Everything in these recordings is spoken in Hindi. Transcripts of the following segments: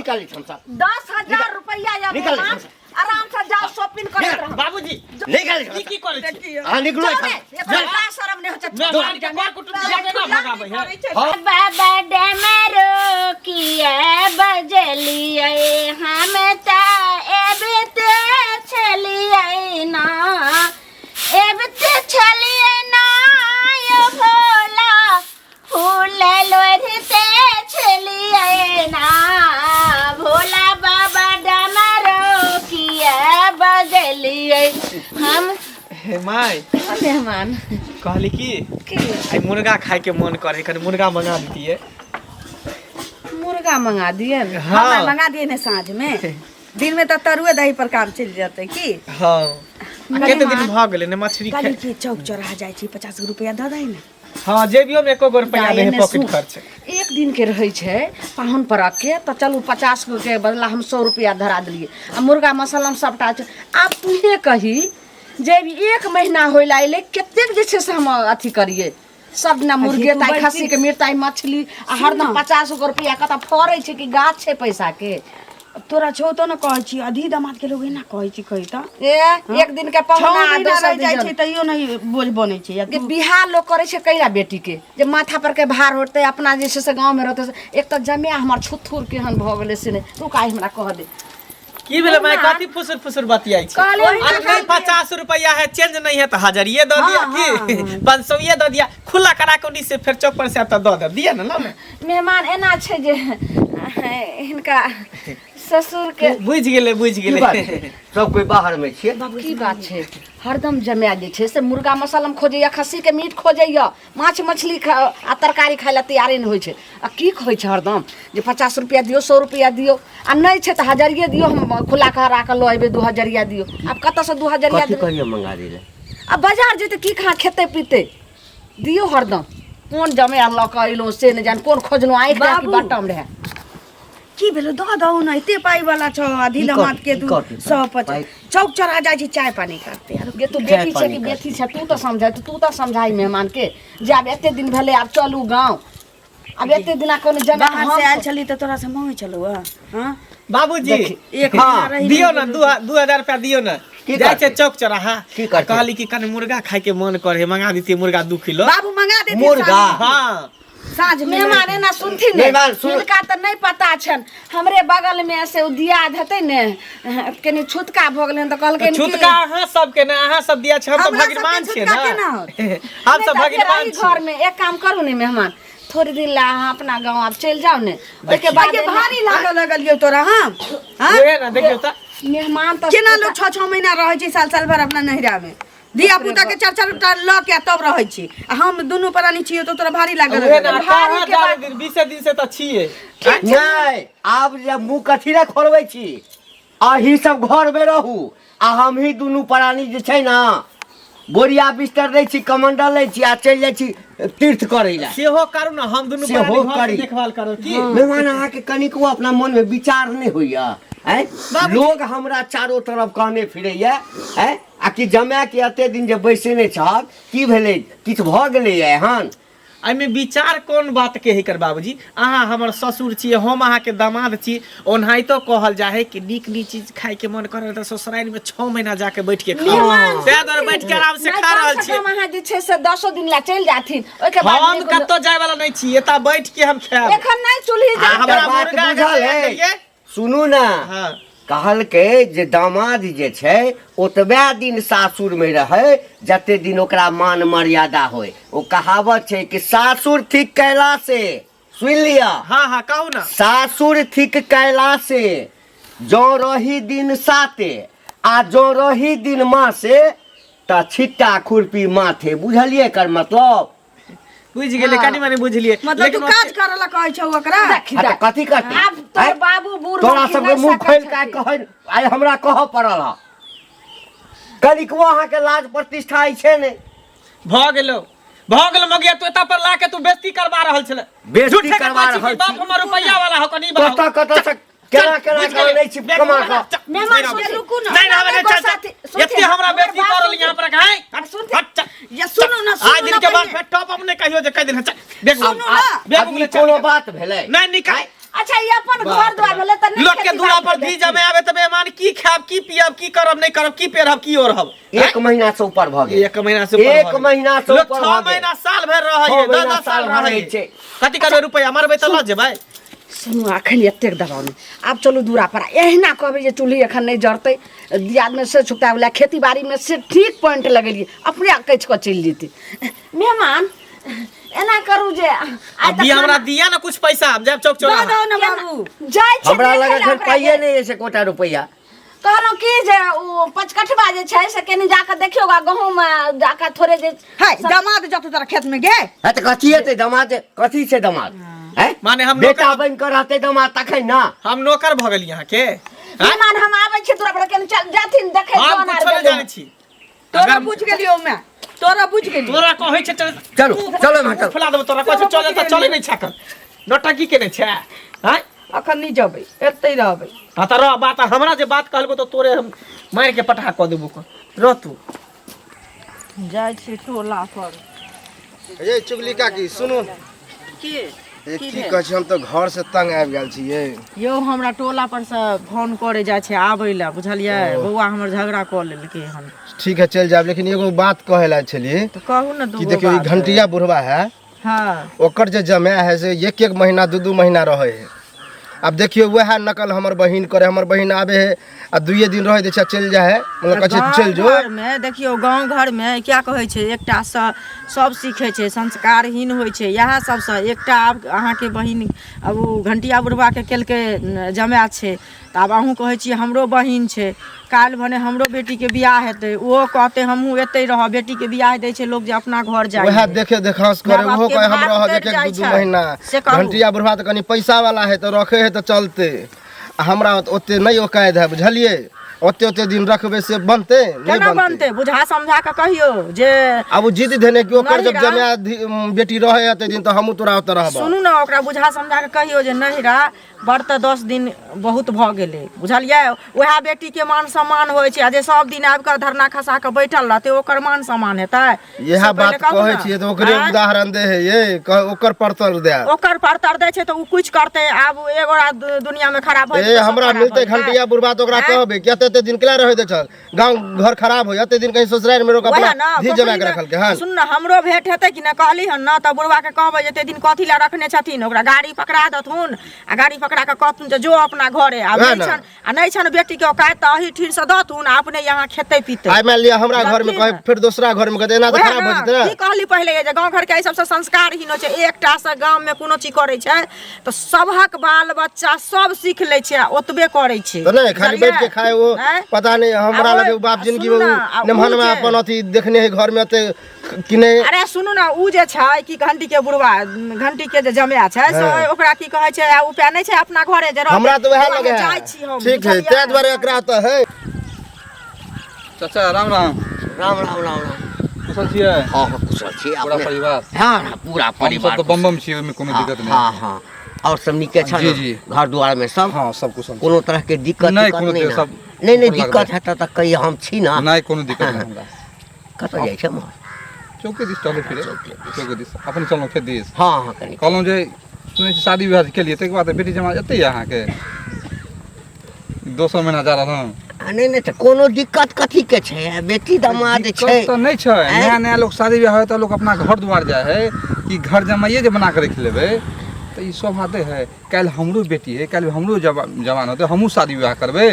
निकाली हमसा 10,000 रुपया या मेहमान आराम से जाओ शॉपिंग करत रहो बाबूजी निकाली की करे छी हां निकलो एकरा शर्म नहीं होत मेहमान के बार कुटुम जाके ना भगाबै है बाबा डमरो किए बजलिए हम त एबते छलिए ना एबते छलिए ना यो भोला फूल लोरते छलिए ना भोला बाबा डमरो किए बजलिए हम माय मेहमान कहली की आई मुर्गा खाए के मन करे कनी मुर्गा मंगा दीजिए मुर्गा मंगा दिए ना हाँ। हाँ, मंगा दिए ना साँझ में दिन में तो तरुए दही पर काम चल जाते की हां केते दिन भ गेले ने मछली कल की चौक चौराहा जाय छी 50 रुपया द दई ना हां जेबियो में एको गो रुपया दे पॉकेट खर्च एक दिन के रहै छै पाहुन पर के त चलू 50 के बदला हम 100 रुपया धरा दिलिए आ मुर्गा मसाला सबटा छै आब तुहे कही जे एक महीना होइला एले केतेक जे छै से हम अथी करिए सब ना मुर्गे ताई खस्सी के मीट ताई मछली आ हरदम 50 रुपया कता फरै छै कि गाछ छै पैसा के तोरा छौ तो न कहै छी अधि दामाद के लोग ना कहै छी कहि त ए एक दिन के पाहुना आ दोसर जाय दिन छै तइयो नहीं बोझ बनै छै के बिहार लोग करे छै कैला बेटी के जे माथा पर के भार होते अपना जे से गांव में रहते एक त जमिया हमर छुथुर केहन भ गेले से ने तू काहे हमरा कह दे की भेले मैं कथि फुसुर फुसुर बतियाई छी कहले अरे नहीं 50 रुपया है चेंज नहीं है तो हजारिये दे दिया की 500 ये दे दिया खुला करा के से फिर चौक पर से तो दे दिया ना मेहमान एना छै जे इनका ससुर के बुझ गेले सब कोई बाहर में छिए की बात छै हरदम जमिया जे छै से मुर्गा मसाला खोजैया खस्सी के मीट खोजैया माछ मछली आ तरकारी खाय ला तैयारे नहीं होइ छै आ की कहै छै हरदम जे 50 रुपया दियो 100 रुपया दियो आ नहीं छै त हजारिये दियो हम खुला करा के ल एबे 2000 दियो अब कत से 2000 कथि दियो करिए मंगा दिले अब बाजार जेते की खा खेते पीते दियो हरदम कोन जमिया ल के अइलो से न जान कोन खोजनो आइ के की बटम रहे की भेलो द दउ न एते पाई वाला छ अधि दामाद के तू 150 चौक चौराहा जाय छी चाय पानी करते यार ये तू बेटी छै कि बेटी छै तू तो समझाई तू तो समझाई मेहमान के जे अब एते दिन भेले अब चलू गांव अब एते दिना कोनो जगह बाहर से आयल छली त तोरा से मांगे चलो हां बाबूजी एक दियो ना 2000 रुपया दियो ना जाय छै चौक चौराहा की करते? कहली कि कने मुर्गा खाए के मन करे मंगा दीती मुर्गा 2 किलो बाबू मंगा दे मुर्गा हां साँझ में मेहमान है ना सुनथिन ने मेहमान सुन इनका त नहीं पता छन हमरे बगल में से दिया धते ने कनी छुतका भ गेलन त कहलके कि छुतका अहाँ सब के ना अहाँ सब दिया छ हम तो भगवान छियै ना हम सब भगवान छी घर में एक काम करू ने मेहमान थोड़ी दिन ला अहाँ अपना गांव आप चल जाओ ने ओके के बाद बाद भारी लागल लगलियो तोरा हम हां ओए ना देखियो त मेहमान त केना लोग 6-6 महीना रहे छै साल भर अपना नहिरा में दिया पुता के 4-4 टा ल के तब रहे छी हम दुनू प्राणी छियो तो तोरा भारी लागल ओए ना कहां जा दिन 20 दिन से त छियै नहीं आब जब मुंह कथि रे खोलबै छी अही सब घर में रहू आ हम ही दुनू प्राणी जे छै ना बोरिया बिस्तर लै छी कमंडल लै छी आ चल जाइ छी तीर्थ करे ला सेहो करू ना हम दुनू सेहो प्राणी करी। देखभाल करू की मेहमान अहाँ के कनिको अपना मन में विचार नहीं होइया हैं लोग हमरा चारों तरफ कहने फिरैया हैं आ कि जमाए के एते दिन जे बैसेने छब की भेलै किछ भ गेलै एहन आई में विचार कोन बात के है कर बाबूजी अहाँ हमर ससुर छी हम अहाँ के दामाद छी ओनाही तो कहल जा है कि नीक नीक चीज खाए के मन करे त ससुराल में 6 महीना जाके बैठ के खाओ ते दर बैठ के आराम से खा रहल छी हम अहाँ जे छै से 10 दिन ला चल जाथिन ओके बाद हम कतो जाय वाला नहीं छी एता बैठ के हम खाएब एखन नहीं चूल्ही जा हमरा बात मुर्गा बुझल है सुनू ना हां कहलकै जे दामाद जे छै ओतबे दिन सासुर में रहे जते दिन ओकरा मान मर्यादा होय ओ कहावत छै कि सासुर ठीक कैला से सुन लिया हां हां कहू ना सासुर ठीक कैला से जो रही दिन साते आ जो रही दिन मासे त छिट्टा खुरपी माथे बुझलिए कर मतलब बुझ गेले कनी माने बुझलिए मतलब तू काज करला कहै छौ ओकरा अच्छा कथी करती अब तोर बाबू बूढ़ तोरा सबके मुंह खोल के कहे आइ हमरा कह पड़ल ह कनिकवा अहाँ के लाज प्रतिष्ठा आई छै ने भ गेलो मगिया तू एता पर ला के तू बेइज्जती करबा रहल छले बेइज्जती करबा रहल बाप हमर रुपया वाला हो कनी बा कत से केना कर नै छी कमा के मेहमान सुन रुकू ना नहीं रहबे नहीं चल एते हमरा बेइज्जती करल यहां पर है हट ये सुनो ना आज दिन के बाद फिर टॉप अपने कहियो जे कह दिन चल देखो सुनो ना अभी कोनो बात भेलै नहीं निकाल अच्छा ये अपन घर द्वार भेले त नहीं लोग के दूरा पर धी जमे आवे त मेहमान की खाब की पियब की करब नहीं करब की पेरब की ओढ़ब 1 महीना से ऊपर भ गेल। 1 महीना से ऊपर 1 महीना से लोग ऊपर 6 महीना साल भर रहै 10 साल रहै छै। कथि करबे रुपया मारबै त ल जेबै। सुनु अखन एतेक दबाव नहीं आब चलू दूरा पर एहिना कहबै जे चूल्ही अखन नहीं जरतै दियाद में से छुकता वाला खेती बाड़ी में से ठीक पॉइंट लगेलिए अपने कच के चल जेतै। मेहमान एना करू जे अभी हमरा दिया ना कुछ पैसा हम जब चौक चौरा दो ना बाबू जाय छै हमरा देखै लगे लए एखन ओकरा पाइए जे। नहीं है से कोटा रुपया। कहलहुँ की जे ओ पचकठवा जे छै से कनि जाके देखियो गहूम जाके थोड़े जे है दामाद जतो तोरा खेत में गे है त कथी हेतै दामाद, कथी छै दामाद है? माने हम बेटा नौकर बन कर रहतै दामाद तखन ना। हम नौकर भ गेल यहाँ के मेहमान हम आबै छी दूरा पर कनि चल जाथिन देखै हम कोन कुछ आर नहीं गेलै। जानै छी। तोरा बुझ गेलियो मैं तोरा बुझ गेलियो तोरा कहै छै चलो चलो बेटा। फुला देब तोरा कहै छै चले त चले नहीं छाकल नौटंकी केने छै हैं। अखन नहीं जबै एतै रहबै। हाँ तो रह बात हमरा जे बात कहलबो तो तोरे हम मार के पटा क देबो रह तू। जाय छी टोला पर ये चुगली काकी सुनू की ए की कहै छै हम तो घर से तंग आबि गेल छियै। यौ हमरा टोला पर से फोन करे जाय छै आबै ला बुझलियै बौआ हमर झगड़ा क लेलकै हन ठीक है चल जाब, लेकिन एगो बात कहे ला छली तो कहू ना कि दू देखियो ई घंटिया बुढ़वा है हाँ ओकर जे जमा है से 1 महीना 2 महीना रहे है। अब देखियो वह नकल हमर बहिन करे, हमर बहिन आवे है आ 2 दिन रह दे छै चल जा है मतलब कहै चल जो। घर में देखियो गांव घर में क्या कहै छै एकटा सब सीखे छै संस्कारहीन होइ छै इएह सबसँ एकटा आब अहाँके बहिन अब ओ घंटिया बुढ़वा के केलकै जमाय छै तऽ आब अहूँ कहै छियै हमरो बहिन छै काल्हि भने हमरो बेटी के बियाह हेतै ओहो कहतै हमहूँ एतै रह बेटी के बियाह दै छै लोग जे अपना घर जाइ वह देखे देखांस करे माँ बाप ओहो के कहे हम भाग रह कटि जाइ 1 छै। 2 महीना। से कहू। घंटिया बुढ़वा तो कनी पैसा वाला है तो रखे है तो चलते, आ हमरा ओते नहीं औकात है बुझलिए। ओते दिन रखबे से बनते नहीं केना बनते। बनतै बुझा समझा के कहियो जे अब वो जिद देने की ओकर जब नहिरा। जमा बेटी रहे है ते दिन तो हमू तोरा ओते रहबा। सुनू ना ओकरा बुझा समझा के कहियो जे नहिरा बड़ तऽ 10 दिन बहुत भऽ गेलै बुझलियै वएह बेटी के मान सम्मान होइ छै आ जे सब दिन आबि कऽ धरना खसा के बैठल रहतै ओकर मान सम्मान हेतै यह से बात पहिले कहू कहे ना। छियै तो ओकरे आँय? उदाहरण दे है ये ओकर परतर दे। ओकर परतर दै छै तऽ उ कुछ करतै आब एगो दुनिया में खराब होइ ए हमरा मिलते घंटिया बुढ़वा तो ओकरा कहबे क्या ते दिन केला रहे दे चल गांव घर खराब हो जाते दिन कहीं ससुराल में रोक अपना धी जमा के रखल के हां सुन ना हमरो भेंट हेतै कि ना कहली हन ना तऽ बुढ़वा के कहबै जे ते दिन कथी ला रखने छथिन ओकरा गाड़ी पकड़ा दथुन आ गाड़ी पकड़ा के कहथुन जे जो अपना घरे आ वएह नहीं ना। छन आ नहीं छन बेटी के औकात तऽ अही ठीर से दथुन आ अपने यहाँ खेते पीते आई मान लिया हमरा घर में जबकि कहे फिर दूसरा घर में कहते एना तो वएह खराब हो ना, जते की कहली पहिले जे गांव घर के एहि सबसे संस्कार हीन होइ छै एकटा से गांव में कोनो चीज करे छै तऽ सबहक बाल बच्चा सब सीख लै छै आ ओतबे करे छै तो नहीं खाली बैठ के खाए वो हैं? पता नहीं हमरा आ लगे वो- बाप जिंदगी सुनू में ना, आ नमहन उ में जे- अपन अथी देखने है घर में ते कि नहीं। अरे सुनू ना उ जे छै कि घंटी के बुढ़वा घंटी के जे जमाय छै से हाँ। ओकरा की कहै छै आ उपाय नहीं छै अपना घरे जे रहतै। हमरा तो वह ओकरा लगे जाइ है छी हम, ठीक है बुझलियै? ते द्वारा एकरा तो है। चाचा राम राम राम राम राम राम। कुशल छियै हाँ हाँ कुशल छी पूरा अपने। परिवार हाँ हाँ पूरा हम सब परिवार तो बम बम छियै ओहिमे कोनो हाँ, दिक्कत हाँ नहीं हाँ और सब नीके छ जी, जी। घर द्वार में सब हाँ सब कुशल कोनो तरह के दिक्कत नहीं, दिक्कत कोनो नहीं दिक्कत, ना? सब नहीं नहीं ऊपर लग दिक्कत रहे। है तो कही हम छी ना नहीं कोनो दिक्कत नहीं हमरा कतऽ जाइ छै माँ चौके दिस चले फिरे चौके दिस अपन चलहुँ खेत दिस हाँ हाँ कनी कहलहुँ जे सुनै छी शादी विवाह केलियै ताहिके बाद बेटी जमा एतै अहाँके 200 महीना जा रहल हँ नहीं नहीं तो कोनो दिक्कत कथी के छै बेटी दामाद छै दिक्कत तो नहीं छै आँय? नया नया लोग शादी विवाह है तो लोग अपना घर द्वार जाए है कि घर जमाइए जे बना के रख लेबै तो ई सब बाते है काल्हि हमरो बेटी है काल्हि हमरो जवान होते हमहूँ शादी विवाह करबै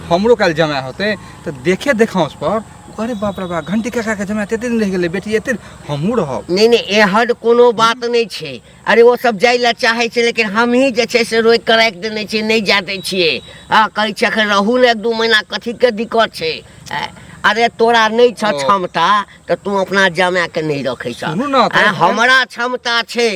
हमरो काल्हि जमाय होते तो देखे देखाउस पर अरे बाप रे बाप घंटी काका के जमाय एते दिन रह गेलै बेटी एते हमहूँ रहब नहीं नहीं एहन कोनो बात नहीं छै अरे वो सब जाय ला चाहे छै लेकिन हम ही जे छै से रोक के राखि देने छियै नहीं जा दै छियै आ कहै छै अखन रहू ने 1-2 महीना कथी के दिक्कत छै अरे तोरा नहीं छ क्षमता तो तू अपना जमा के नहीं रखे छ सुनू ना, तो- हमरा क्षमता छै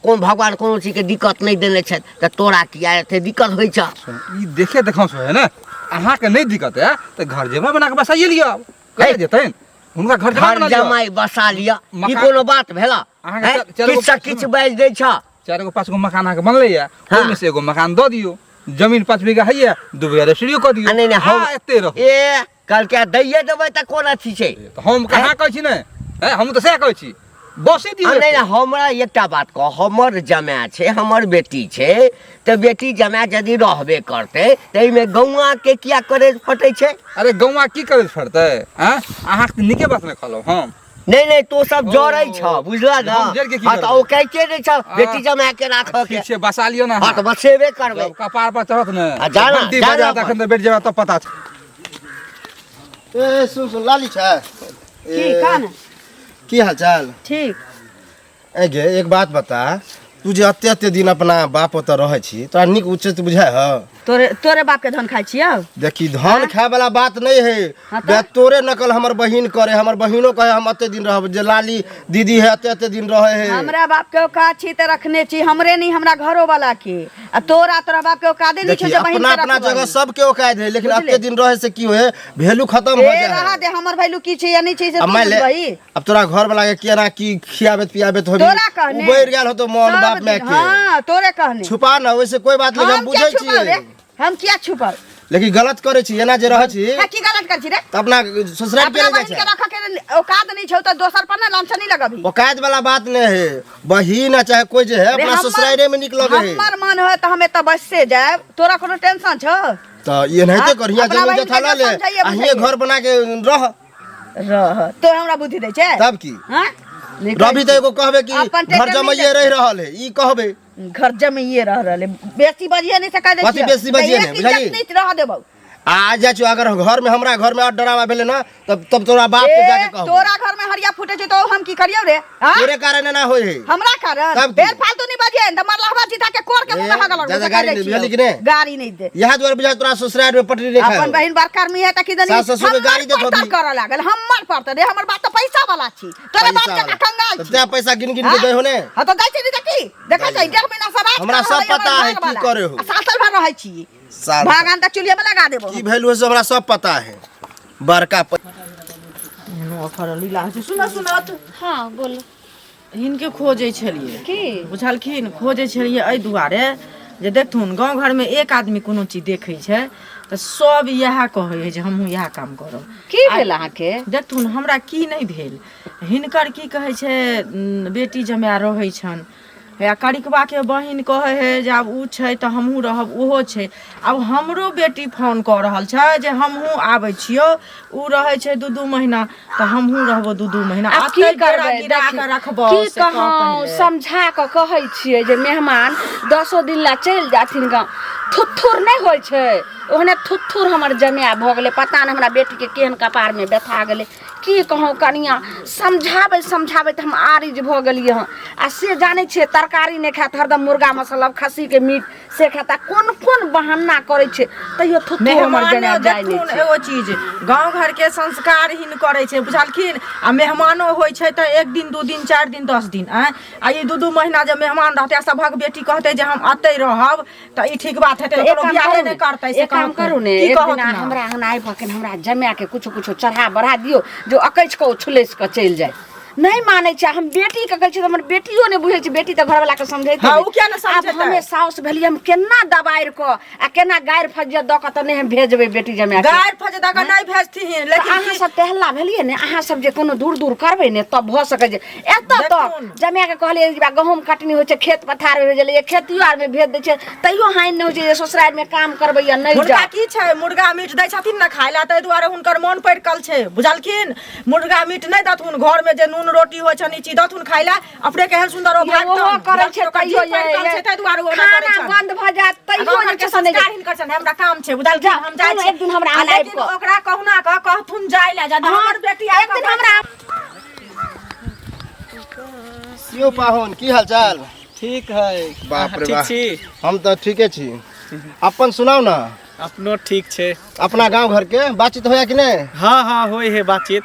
कोन भगवान कोनो चीज के दिक्कत नहीं देने छै तो तोरा किया एते दिक्कत होइ छ ई देखे देखाउस है ना अहाँके नहीं दिक्कत है तो घर जमा बना के बसाइए लिअ कहे जेतैन हुनका घर जमा घर बना लिअ जमाई बसा लिया ई मकान- कोनो बात भेला अहाँके चलू- किछ से किछ बाजि दै छ 4 गो 5 गो मकान अहाँके बनलै है हाँ। ओहिमे से एगो मकान दऽ दियौ जमीन 5 बीघा है 2 बीघा रेस्ट्रियो कऽ दियौ नहीं नहीं हम हाँ, एते रहू ए कल क्या दैये देबै त कोन अथी छै तो हम कहाँ कहै छी ने हैं हम तो सएह कहै छी बसे दिए नहीं हमरा एकटा बात कह, हमर जमाय छै, हमर बेटी छै, तो बेटी जमाय यदि रहबे करते तो में गौआ के क्या करे फटे छै? अरे गौवा की करे पड़ते हैं? अहाँ के निके बात न कहलो हम। नहीं तो सब जरै छ, बुझला ना? हम जर के की हाँ तो करबै? ओ कह के छ बेटी जमाय के राख के। ठीक छै बसा लियो ना। हाँ तो बसेबे करबै। जब कपार पर चढ़त न जाना, घंटी जाना बजा अपन। तखन तो बैठ जाबा तब पता छै। ए सुन लाली छै की कान की हाल चाल? ठीक ए गे एक बात बता, तू जे अते दिन अपना बाप ओतऽ रहै छी, तोरा नीक उचित बुझाय ह? तोरे बाप के धन खाइ छियै? देखी धन खाए वाला बात नहीं है। हाँ तो? बे तोरे नकल हमर बहिन करे, हमर बहिनो कहे हम अते दिन रहब, जे लाली दीदी है अते दिन रहे है। हमरा बाप के औकात छी त रखने छी, हमरे नहीं हमरा घरो वाला के। आ तोरा बाप के औकात नहीं देखी छै जे बहिन अपना के अपना रखबै। जगह सबके औकात है, लेकिन बुझले? अते दिन रहे से की होए, वैल्यू खत्म हो ए जाए रहा है। दे हमर वैल्यू की छै या नहीं छै से अब तू मैं ले बुझबही। अब तोरा घर वाला के केना की खियाबेत पियाबेत होबी, तोरा कहने उबैर गेल हो तो मोन सब बाप में दिन- के हाँ तोरे कहने। छुपा ना, वैसे कोई बात नहीं, हम हम क्या बुझै छुपल रे? छियै, हम क्या छुपल? लेकिन गलत करे छी, एना जे रहै छी है की गलत कर छी रे? त अपना ससुराल के अपना ले बहिन जाय के छै। रख के औकात नहीं छौ त दोसर पर ना लांछनी लगबही। औकात वाला बात नहीं है, बहिन चाहे कोई जे है रे अपना हमर- ससुराल में निक लगे है। हमर मन है त हमे त बस से जाए, तोरा कोनो टेंशन छौ? तो ये नहीं हाँ, करिया अपना जमीन बहिन जथा के ला ले, समझाइए, अहिए बुझाइए। घर बना के रह, तो हमरा बुद्धि दै छै? तब की हाँ? नहीं रवि तो एगो कहबे कि अपन घर टेंशन जमाइए नहीं रह रहल है, ई कहबे घर जमाइए रह रहले, बेसी बजिए नहीं सका दे कथी बेसी बजिए नहीं, बुझली? नहीं रह देबौ। आ जा छु, अगर घर में हमरा घर में और डरावा भेले ना, तब तोरा बाप के जाके कहबो, तोरा घर में हरिया फूटे छै तो हम की करियो रे? हाँ? तोरे कारण ना होय है। हमरा कारण तब की? बेल फालतू नहीं बजिए, त मरला हवा जीता के कोर के मुंह में हगल ज्यादा गाड़ी नहीं, बुझली कि नहीं? गाड़ी नहीं दे। यह द्वार बुझा तोरा ससुराल में पटरी नहीं अपन खाए। बहन बरकर में है त कि सास ससुर के गाड़ी देखो भी। कर लागल, हमर पड़त रे, हमर बात त पैसा वाला छी, तोरे बाप के कंगाल छी। ते पैसा गिन गिन के दे होने। हां तो दै छी देखी, देखै छै डेढ़ महीना से रात हमरा सब पता है की करे हो। साल भर रहै छी, साल भागान त चुलिया में लगा देबो। की वैल्यू है से हमरा सब पता है। बड़का ऑफर लीला है सुना त हाँ बोलो हिनके खोजे छलिए की बुझलखिन, खोजे छलिए एहि दुआरे जे देखथुन गांव घर में एक आदमी कोनो चीज देखै छै त सब इएह कहै है जे हमहूँ इएह काम करब। की भेल अहाँके? देखथुन हमरा की नहीं भेल, हिनकर की कहै छै बेटी जमाय रहै छन, या करिकबा के बहिन कहे है जे आब उ छै त हमहूँ रहब, ओहो छै। अब हमरो बेटी फोन क रहल छै जे हमहूँ आबै छियो, उ रहै छै 2-2 महीना त हमहूँ रहबो 2-2 महीना। अब की करबै? गिरा के रखबो की से कह कहूँ, पहिले। समझा कऽ कहै छियै जे मेहमान 10 दिन ला चलि जाथिन गाँव, थुथुर नहीं होइ छै, ओहने थुथुर हमर जमाय भ गेलै, पता नहीं हमरा बेटी के केहन कपार में बैठा गेलै। की कहूँ कनिया, समझाबैत हम आरिज भ गेलियै हँ। आ से जानै छियै तरकारी नहीं खात, हरदम मुर्गा मसाला खस्सी के मीट से खाता, कोन कोन बहाना करे छै, तैयो थुथुर हमर मेहमान जमाय जाय नहीं देखथुन छै। एगो चीज गांव घर के संस्कारहीन करे छै बुझलखिन। आ मेहमानो होइ छै त 1 दिन 2 दिन 4 दिन 10 दिन आ ई 2-2 महीना जब मेहमान रहतै, सभक बेटी कहतै जे हम अतै रहब त ई ठीक बात हेतै, एक कोनो काम बियाहे करू नहीं ने, करतै से एक काम करू ने, की एक कहत दिन ना? हमरा अंगना आबि के हमरा जमाय के कुछ चढ़ा बढ़ा दियो जो अकैछ के उछलेस के चलि जाए। नहीं माने छै, हम बेटी के कहै छी त हमर बेटियो ने बुझै छै, बेटी त घर वाला के समझैते हाँ, नहि। उ किया ने समझैते? आब हमे साउस भेलियै, हम केना दबाइर को आ केना गायर फजिया द के त नहीं हम भेजबै बेटी जमाय के। गायर फजदा के नहीं भेजथिन, लेकिन अहाँ सब तेहला भेलियै ने, अहाँ सब जे कोनो दूर दूर करबै ने तब भ सकै छै। एतऽ तक देखथुन। जमाय के कहलियै जे गहूम कटनी होइ छै, खेत पथार में भेजलियै, खेतियो आर में भेज दै छै, तैयो हानि नहि होइ छै जे ससुराल में काम करबै या नहीं मुर्गा जा। की छै, मुर्गा मीट दै छथिन ना खाय ला, ताहि दुआरे हुनकर मन पड़कल छै बुझलखिन। मुर्गा मीट नहीं दथुन, घर में जे नून रोटी होइ छनि चीज दथुन खाय ला, अपने केहन सुंदर ओ भात ओहो करै छै तैयो ताहि दुआरे ओ ना करै खाना छनि। बंद भ जात तैयो गाँव नहि के छै, नहीं संस्कार हिनकर छनि, हमरा काम छै बुझलखिन, जा, हम जाइ चलू, छी। एक दिन हमरा आ आनब लेकिन कऽ। ओकरा कहुना कह कहथुन जाय ला, जा हमर बेटी एक दिन हमरा क्यों पाहुन की हाल चाल? ठीक है। बाप अहाँ रे ठीक बाप। छी? हम तो ठीके छी, अपन सुनाओ ना, अपनो ठीक छै। अपना गांव घर के बातचीत होया कि नहीं? हाँ हाँ होय है बातचीत।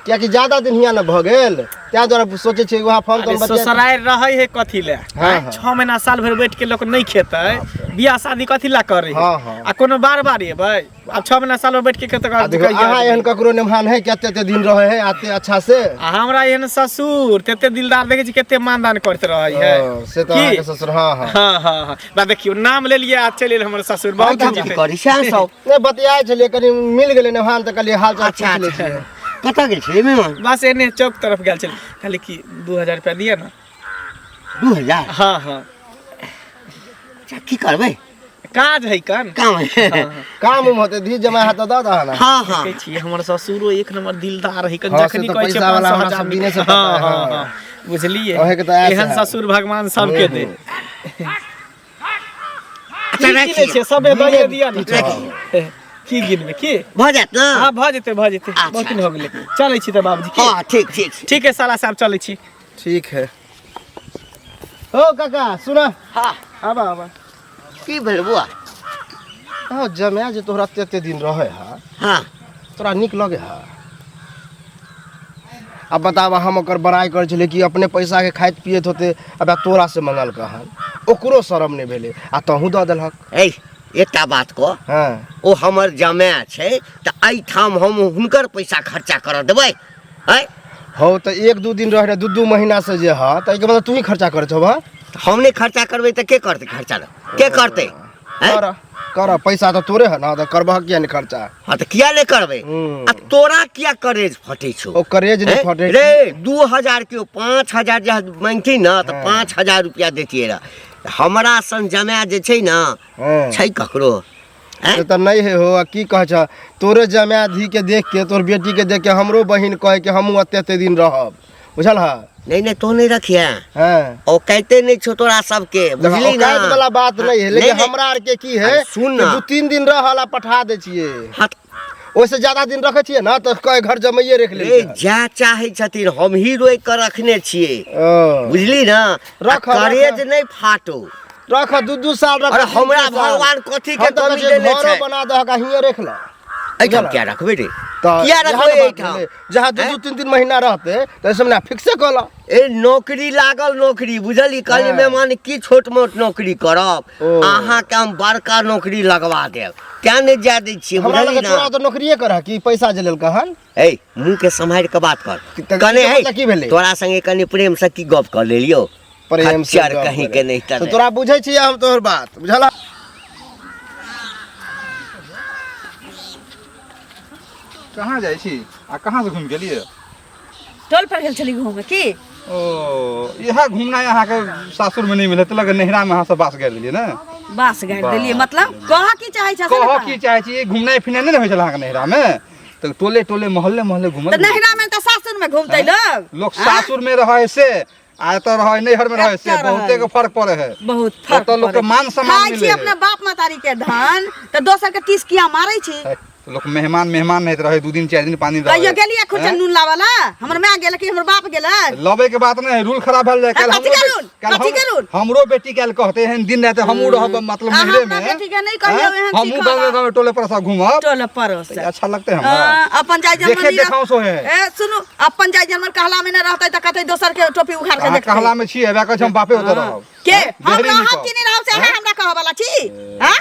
क्या कि ज्यादा दिन हियां न भ गेल, त्या द्वारा सोचे छी वहाँ फोन अरे कर ससुराल रहे है कथी ले? हाँ, हाँ। 6 महीना साल भर बैठ के लोग नहीं खेते, बियाह शादी कथी ला करे? हाँ, हाँ। आ कोनो बार बार एबै? अब 6 महीना साल भर बैठ के खेते देखो अहाँ एहन ककरो निमान है कि अते दिन रहे है आते अच्छा से? हमरा एहन ससुर तेते दिलदार देखे छी, केते मानदान करते रहे है। से तो की? अहाँ के ससुर हाँ हाँ हाँ हाँ हाँ बा देखियो नाम ले लिया, चल एल हमर ससुर बहुत हम की ठीक है। करी सएह सब। नहीं बतियाए छलिए, कनी मिल गेले निमान त कहलिए हाल चाल अच्छा पूछ ले अच्छा। छिए। कतऽ गेल छलै मेहमान? बस एने चौक तरफ गेल छल, खाली कि 2000 रुपया दिया ना। 2000? हाँ हाँ अच्छा, की करबै? काज है कन काम है। काम उम होते धी जमा हाथ दऽ दह ना। हाँ हाँ कहै छी हमर ससुरो एक नंबर दिलदार है कन, हाँ, जखनी से तो कहै छै पैसा वाला 500 हमरा हजार सब दिने से हाँ पता है, हाँ हाँ। हाँ बुझलिए, ओहे के तो ऐसे एहन है। ससुर भगवान सबके दे। अच्छा की राखि किनै छै सबे दए दिया ना। राखि। की गिनबे की? भऽ जायत ने? हाँ भऽ जेतै बहुत दिन हो गेलै। चलै छी तऽ बाबूजी की? हाँ ठीक ठीक। ठीक है साला साहब चलै छी। ठीक है। ओ काका सुन, हाँ आबा आबा। की भेल बुआ? हाँ जमाए जे तोहरा एते दिन रहे हा, हाँ तोरा निक लगे हा? अब बतावा, हम ओकर बड़ाई करे छले कि अपने पैसा के खाइत पियत होते, अब तोरा से मंगल कहन, ओकरो शरम नहीं भेले आ तहू दऽ देलहक। ए एकटा बात को, हाँ ओ हमर जमाए छै तऽ एहिठाम हम हुनकर पैसा खर्चा करऽ देबै? हैं? हो तो 1-2 दिन रहे 2 महीना से जे हा, तो मतलब तू ही खर्चा करे छो? हम नहीं खर्चा करबै तऽ के करतै खर्चा? के करतै? हैं? कर पैसा तो तोरे है ना, तो करबह किया नहीं खर्चा? हाँ तो किया नहीं करबै? आ तोरा किया करेज फटे छो? ओ करेज नहीं फटे रे 2000 के 5000 जे मांगती ना तो 5000 रुपया देतिए रहा। हमरा सन जमाए जे छै ना, छै ककरो? से तो नहीं है हो, की कह छ, तोरे जमाए धी के देख के, तोर बेटी के देख के हमरो बहिन कहे कि हमहू एते दिन रहब, बुझल हा? नहीं नहीं तो नहीं रखिए। हाँ ओ कहते नहीं छो तोरा सबके, बुझली ना? औकात वाला बात नहीं है, लेकिन नहीं, हमरा आर के की है, सुन ना। 2-3 दिन रहला पठा दे छिए, हाँ ओसे ज्यादा दिन रखे छिए ना तो कहे घर जमाइए रख ले। रे जा चाहे छथिन, हम ही रोइ कर रखने छिए, ओ, बुझली ना? रख, करेज नहीं फाटो। रख 2-2 साल रख। अरे हमरा भगवान कथी के कमी देने छै? बना दह का हिये रख ला। एठाम क्या रखबै रे? तो किया रखबै एठाम? जहाँ 2-3 महीना रहते तो ऐसे में फिक्से कला। ए नौकरी लागल नौकरी, बुझली? कहली मेहमान की छोट मोट नौकरी करब, ओ। अहाँ के हम बड़का नौकरी लगवा देब। क्या नहीं जा दै छियै, हमरा बुझली लगे तोरा ना? तो नौकरिये कर कि पैसा जे लेल कहन। ए मुंह के संभाल के बात कर। तऽ कने ई है मतलब की भेलै? तोरा संगे कनी प्रेम से की गप कर लेलियो? प्रेम से खच्चर गप कहीं करे। के नहीं तो तर। तोरा बुझे छिए हम तोहर बात, बुझला? कहाँ जाइ छी आ कहाँ से घूम गेलिए? टोल पर गेल छली घूमे की? ओ यह घूमना यहाँ के सासुर में नहीं मिले तो लगे नहिरा में अहाँ सब बास गाड़ दिलिए ना? बास गाड़ देलिए मतलब कह की चाहे छ? कह की चाहे छी, घूमना फिरना नहीं होइ छल अहाँ के नहिरा में? तो टोले टोले मोहल्ले मोहल्ले घूमल। तो नहिरा में तो सासुर में घूमते लोग। लोग सासुर में रहे से आ तो रहे नैहर में रहे से अच्छा बहुते रहे। के फर्क पड़े है। बहुत तो फर्क लोग के मान सम्मान खाई छी मिले अपने बाप मातारी के धन, तो दोसर के 30 किया मारै छी। है। तो लोग मेहमान नहीं रहे 2 दिन 4 दिन 5 दिन कहियो रहे। गेलिए खुचन नून लावाला? हमर मां गेल कि हमर बाप गेल? लबे के बात नहीं है, रूल खराब भेल जाए। कथी के रूल? कथी के रूल? हमरो बेटी काल कहते हैं दिन रात हमू रहब मतलब अहाँ नहिरे अपना में। बेटी के नहीं कहियो हैं? एहन हमू चीज गाँव कहला। गाँव टोले पर सब घूमब टोल परोस तो अच्छा लगते है हमरा। अपन जाय देखे जर्मनी देखाव सो है। ए सुनु, अपन जाय जर्मन कहला में न रहतै त कतै दोसर के टोपी उखाड़ के अहाँ देखतै। कहला में छी हेबे कह हम बापे होते रहब। के हम देहरी रहब निकल। कि नहीं रहब से हमरा कह वाला छी? हां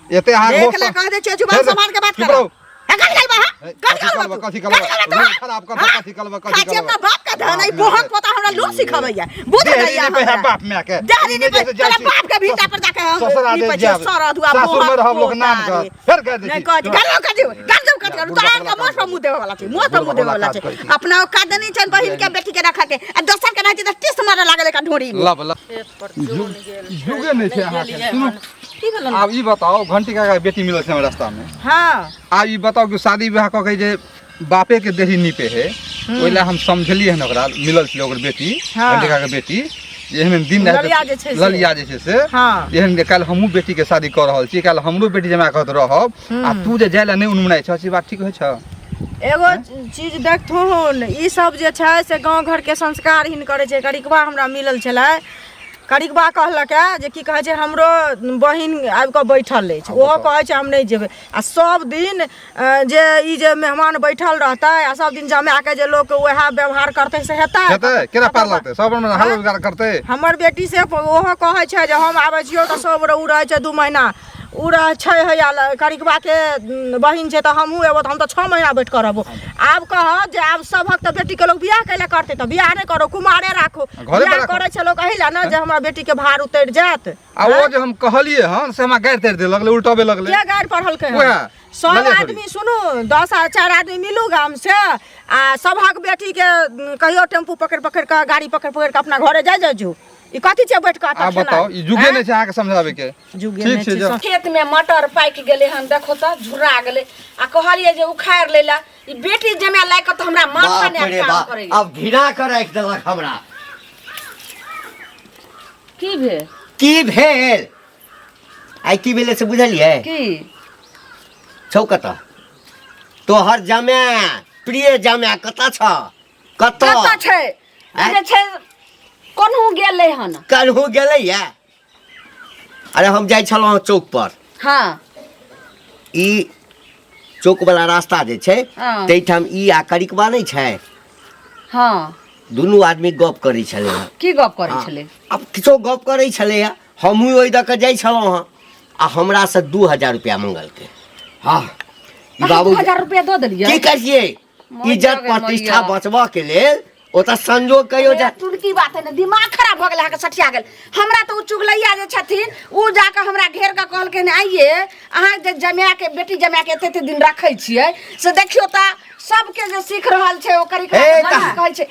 एते अहाँ देख घोष- ले कह दे छी जुबान संभाल के बात चुप कर। रहो। कथी करबा? हां कथी करबा? कथी करबा? रूल खराब कर कथी करबा? कथी खाची करबा? अपना बाप का धन है, बोहक पोता हमरा लूट सिखबैया। बुझ देहरी गइया नहीं पे है हमरा। बाप में के। देहरी नहीं पे जैसे तोरा जाति- बाप के भीटा पर जाके हम ससुर आदेश निपै जाब। छी, सरद हुआ सासुर में बोहक रहब लोग नाम पोता कर। रे। फिर कह दे नहीं छी। कह गालो कथी गालो कथी तोरा का मोस पर मुंह देवे वाला छी, मोस पर मुंह देवे वाला छी। अपना औकात नहीं छन बहिन के बेटी के रखा के आ दोसर के रहती त टिस मारे लागल का ढोरी में। लब लब जुगे नहीं थे अहाँ के। सुनो की भेलन? अब ई बताओ घंटी का बेटी मिलल छै हमरा रास्ता में। हां आब ई बताओ कि शादी ब्याह कह के जे बापे के देही नीपे है ओइला हम समझलिए हन ओकरा मिलल छै ओकर बेटी हाँ। घंटी का बेटी एहन दिन रात ललिया जे छै से। ललिया जे छै से हाँ। एहन काल हमहू बेटी के शादी कर रहल छी, काल हमरो बेटी जमा कहत रहब आ तू जे जाइला नहीं उनमुनाइ छ से बात ठीक होइ छ? एगो चीज देखथुन, ई सब जे छै से गांव घर के संस्कारहीन करे छै। करिकबा हमरा मिलल छलै, करिकबा कहलक जे की कहै छै हमरो बहिन आबि कऽ बैठल अछि, ओहो कहै छै हम नहीं जेबै। आ सब दिन जे ई जे मेहमान बैठल रहतै आ सब दिन जमा के जे लोग वएह व्यवहार करतै से हेतै? हेतै केना पार लगतै? सब में हाल रोजगार करतै। हमर बेटी से ओहो कहै छै जे हम आबै छियौ तऽ सब उ रहै छै 2 महीना, उ रह छै है करिकबा के बहिन छै त हमहू एबो त हम त 6 महीना बैठ करबो। आब कह जे आब सबहक त बेटी के लोग बियाह कैला करते त बियाह नहीं करो, कुमारे राखो। बियाह करे छै लोग कहिला ना जे हमरा बेटी के भार उतर जात। आ वो जे हम कहलिए हन से हमरा गाड़ तेर दे लगले, उल्टावे लगले। के गाड़ पढ़ल के ओए सब आदमी सुनू 10-4 आदमी मिलू गाम से आ सबहक बेटी के कहियो टेम्पू पकड़ पकड़ के गाड़ी पकड़ पकड़ के अपना घरे जाय जो। ई कथि छै बैठ के आ बताओ ई जुगे नै छै अहाँ के समझावे के। जुगे ठीक नै छै छै। खेत में मटर पाक गेले हन, देखो त झुरा गेले आ कहलिए जे उखाड़ लेला। ई बेटी जमे लाय के त हमरा माथा ने काम करे। अब घिना कर राख देलक हमरा। की भेल आई की भेले से बुझलिए की छौकत तोहर जमे प्रिय जमे कत छ कत छै जे छै कोनहु गेले हन। कनहु गेलै या। अरे हम जाइ छलहुँ चौक पर। हाँ ई चौक वाला रास्ता जे छै हाँ। तैठाम ई आ करिकबा नहीं छै, हाँ दुनू आदमी गप करै छलै। की गप करे छले? अब किछो गप करै छलै। हमहूँ ओहि दऽ कऽ जाइ छलहुँ हँ आ हमरा से 2000 रुपया मंगलकै। हाँ बाबू 2000 रुपया दऽ देलियै। की करिए इज्जत प्रतिष्ठा बचबा के लेल ओतऽ संजोग कहियो जा। तुरकी बात है ना, दिमाग खराब भ गेल, अहाँके सठिया गेल। हमरा तो चुगलैया जे छथिन उ जाके हमरा घेर के कहलखिन आइए अहाँ जे जमाया के बेटी जमाया के एते दिन रखै छियै से देखियो त सबके जे सीख रहल छै ओकरी कहै छै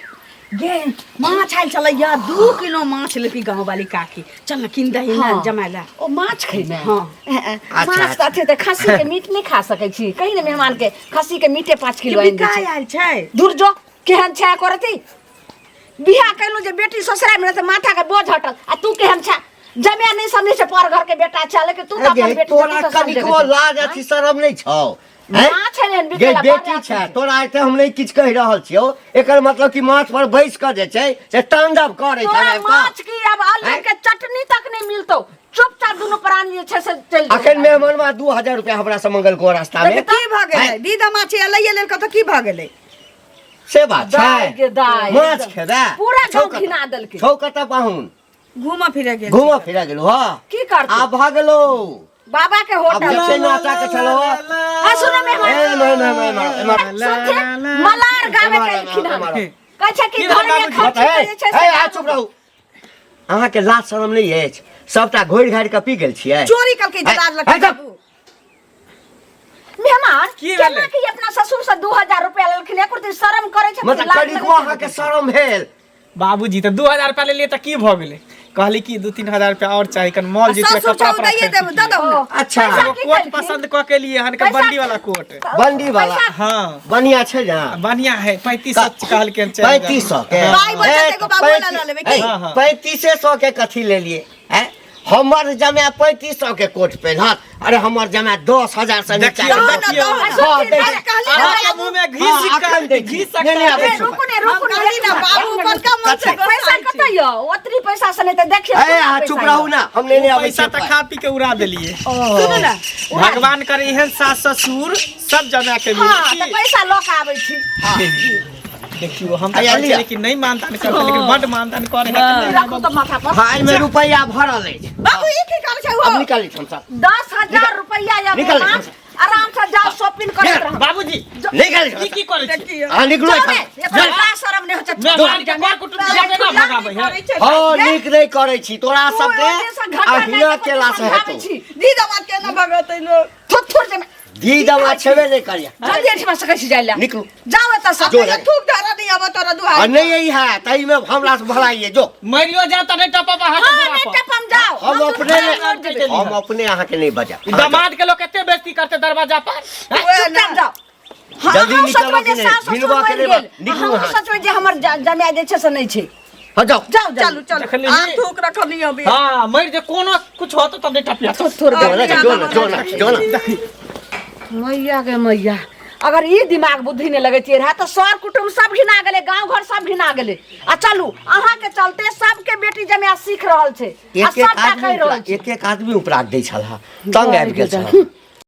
गे माछ आइल चलैया 2 किलो माछ लेती गाँव वाली काकी। चल न किन दही ना जमाला। ओ माछ खैमे। हाँ माछ त अथे त खस्सी के मीट नहीं खा सकै छी। कहीं ने मेहमान के खस्सी के मीटे 5 किलो आइन दै छै। आइल छै दूर जो केहन छै करती बियाह कैलू जे बेटी ससुराल में त माथा के बोझ हटल आ तू केहन छै जमे नहीं समझे छै पर घर के बेटा छै लेकिन तू त अपन बेटी तोरा कनिको लाज अथी शरम नहीं छौ? माछ है ने गे बेटी छै तोरा एते हम नहीं किछ कह रहल छियौ। एकर मतलब कि माछ पर बैस के जे छै से तांडव करे छै। तोरा माछ की अब आलू के चटनी तक नहीं मिलतौ। चुपचाप दुनू प्राणी जे छै से चल अखन मेहमानवा 2000 रुपया हमरा से मंगल को रास्ता में। की भ गेलै दीदा माछ लइए लेल कत की भ गेलै से बात दाय के छै दाय माछ खेबे पूरा गाँव घिना देलकै। छौ कत पाहुन घूमा फिरे गेल घूम फिरा गेलो। हां की करतै आ भागलो बाबा के अब होटल जैसे नाचा के चलो। आ सुनो मलार गावे के खिना कहै छै कि घर में खर्च जे छै से आ चुप रहू। अहाँ के लाज शरम नहीं अछि? सबटा घोड़ घाड़ के पी गेल छियै। चोरी करके जलाल लग मेहमान की केना भेलै? कि अपना ससुर से 2000 रुपया लेलखिन एक दिन शर्म करे छै। मतलब कनिको अहाँ के शरम भेल? बाबूजी त 2000 रुपया लेलिए त की भ गेलै? कहली कि 2-3 हजार रुपया और चाहिए कन मॉल जीते कपड़ा पर दैए देब द दो अच्छा कोट पसंद क के लिए हन के बंडी वाला कोट। बंडी वाला हाँ बढ़िया छै ना? बढ़िया है 3500 कहल के 3500 के भाई बच्चा एगो बाबू ला ला लेबै की? 3500 के कथी ले लिए हैं? हमर जमे 3500 के कोट पहनत। अरे हमर जमे 10000 से नीचे देखियो आपके मुंह में घी सिक्का घी सिक्का। रुकू ने बाबू बड़का मन से पैसा कतै यो ओतरी पैसा से नहीं त देखियो। ए आ चुप रहू ना हम लेने आबै पैसा छी। त खा पी के उड़ा देलिए। सुन ना भगवान करे एहन सास ससुर सब जमा के हां त मिली। पैसा ल के आबै छी। देखियो हम त कहै छी कि नहीं मानता नहीं करते लेकिन बड मानता नहीं करे। रखू त माथा पर भाई में रुपया भरल अछि। बाबू ई की कर छै अब हो निकाली हम सब 10,000 रुपया या निकल। आराम से जाओ शॉपिंग करत रहो। बाबूजी निकाली की करे छी? हां निकलो बड़ा शर्म नहीं होत। मेहमान के पर कुटुम जाके ना भगाबै है। हां निक नहीं करे छी तोरा सब के अहिना केला से हेतौ। दीदा माछ के ना भगतै लो थोड़ जे दी दवा छेबे नहीं करिया। जल्दी एठमा से कहै छी जाइला निकलू जाओ एत से जो थूक धारा नहीं अब तोरा दुआ और नहीं यही है तई में हमरा से भलाइए जो मरियो जा त नहीं टपा हाथ हां बुरा नहीं पर। टपम जाओ हम अपने अहाँ के नहीं बजा। दामाद के लोग केते बेइज्जती करते दरवाजा पर। चुपचाप जाओ। जल्दी हम निकलो सोचबै जे कि सास नहीं ससुर भिनवा के मरि नहीं गेल। निकलू हम हां सोचबै जे हमर जमाय जे छै से नहीं छै। हो जाओ जाओ चलू चलू देखली? आ थूक रखनी अभी हां मर जे कोनो कुछ होतो तब नहीं टपिया। थोड़ जो ना मैया के मैया अगर ये दिमाग बुद्धि ने लगैतिए रहा तो सर कुटुम सब घिना गेले गांव घर सब घिना गेले। आ चलू अहाँ के चलते सबके बेटी जमे सीख रहल छै आ सबटा कहि रहल छै। एक आदमी उपराग दै छला तंग आबि गेल छला।